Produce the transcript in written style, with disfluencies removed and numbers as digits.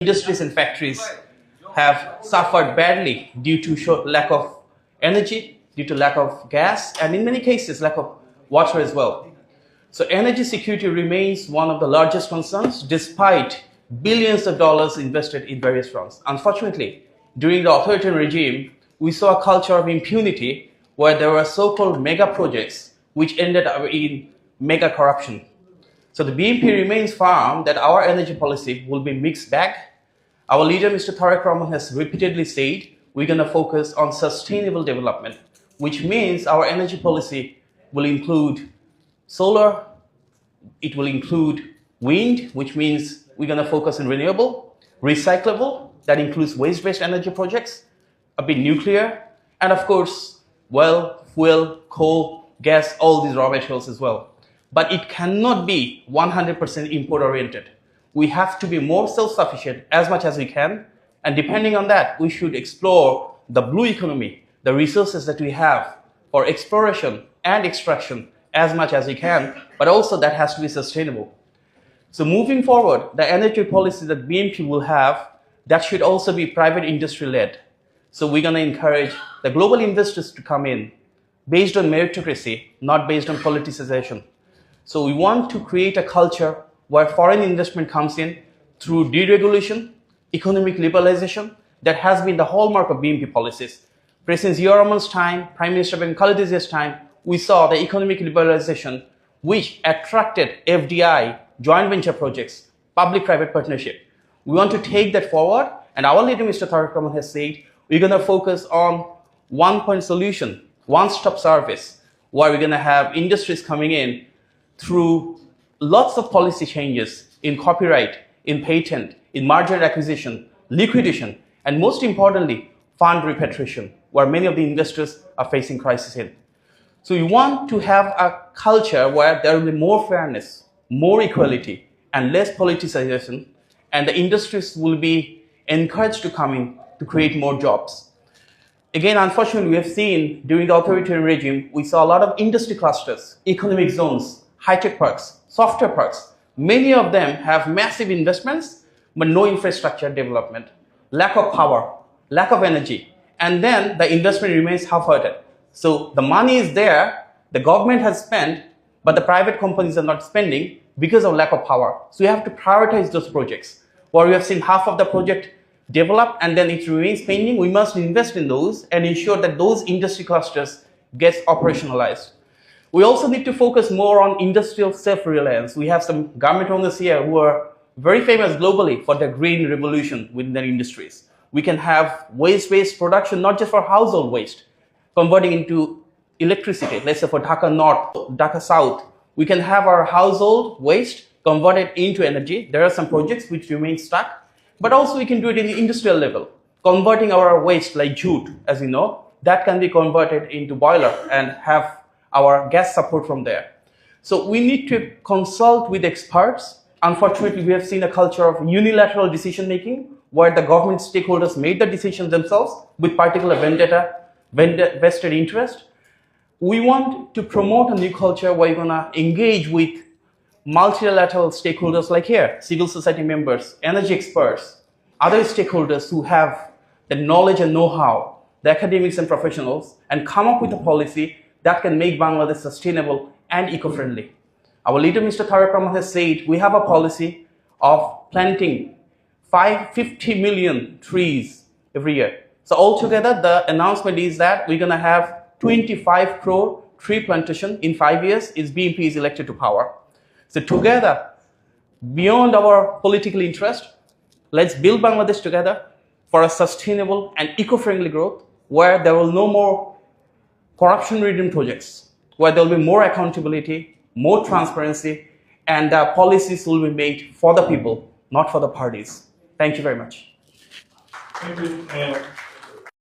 Industries and factories have suffered badly due to lack of energy, due to lack of gas, and in many cases, lack of water as well. So energy security remains one of the largest concerns despite billions of dollars invested in various fronts. Unfortunately, during the authoritarian regime, we saw a culture of impunity where there were so-called mega projects which ended up in mega corruption. So the BNP remains firm that our energy policy will be mixed bag. Our leader, Mr. Tariq Rahman, has repeatedly said we're going to focus on sustainable development, which means our energy policy will include solar, it will include wind, which means we're going to focus on renewable, recyclable, that includes waste-based energy projects, a bit nuclear, and of course, well, fuel, coal, gas, all these raw materials as well. But it cannot be 100% import-oriented. We have to be more self-sufficient as much as we can, and depending on that, we should explore the blue economy, the resources that we have for exploration and extraction as much as we can, but also that has to be sustainable. So moving forward, the energy policy that BNP will have, that should also be private industry led. So we're going to encourage the global investors to come in based on meritocracy, not based on politicization. So we want to create a culture where foreign investment comes in through deregulation, economic liberalization. That has been the hallmark of BNP policies. President Zia Rahman's time, Prime Minister Khaleeda Zia's time, we saw the economic liberalization which attracted FDI, joint venture projects, public-private partnership. We want to take that forward, and our leader, Mr. Tariq Rahman, has said we're going to focus on one-point solution, one-stop service, where we're going to have industries coming in through lots of policy changes in copyright, in patent, in merger acquisition, liquidation, and most importantly, fund repatriation, where many of the investors are facing crisis in. So we want to have a culture where there will be more fairness, more equality, and less politicization, and the industries will be encouraged to come in to create more jobs. Again, unfortunately, we have seen during the authoritarian regime, we saw a lot of industry clusters, economic zones, high-tech parks, software parks. Many of them have massive investments, but no infrastructure development, lack of power, lack of energy, and then the investment remains half-hearted. So the money is there, the government has spent, but the private companies are not spending because of lack of power. So you have to prioritize those projects. Where we have seen half of the project develop and then it remains pending, we must invest in those and ensure that those industry clusters gets operationalized. We also need to focus more on industrial self-reliance. We have some garment owners here who are very famous globally for their green revolution within their industries. We can have waste-based production, not just for household waste, converting into electricity. Let's say for Dhaka North, Dhaka South, we can have our household waste converted into energy. There are some projects which remain stuck, but also we can do it in the industrial level. Converting our waste like jute, as you know, that can be converted into boiler and have our gas support from there. So we need to consult with experts. Unfortunately, we have seen a culture of unilateral decision making where the government stakeholders made the decisions themselves with particular vested interest. We want to promote a new culture where you're going to engage with multilateral stakeholders like here, civil society members, energy experts, other stakeholders who have the knowledge and know-how, the academics and professionals, and come up with a policy that can make Bangladesh sustainable and eco-friendly. Our leader, Mr. Tariq Rahman, has said we have a policy of planting 50 million trees every year. So altogether, the announcement is that we're going to have 25 crore tree plantation in 5 years if BNP is elected to power. So together, beyond our political interest, let's build Bangladesh together for a sustainable and eco-friendly growth where there will be no more corruption-ridden projects, where there will be more accountability, more transparency, and policies will be made for the people, not for the parties. Thank you very much. Thank you.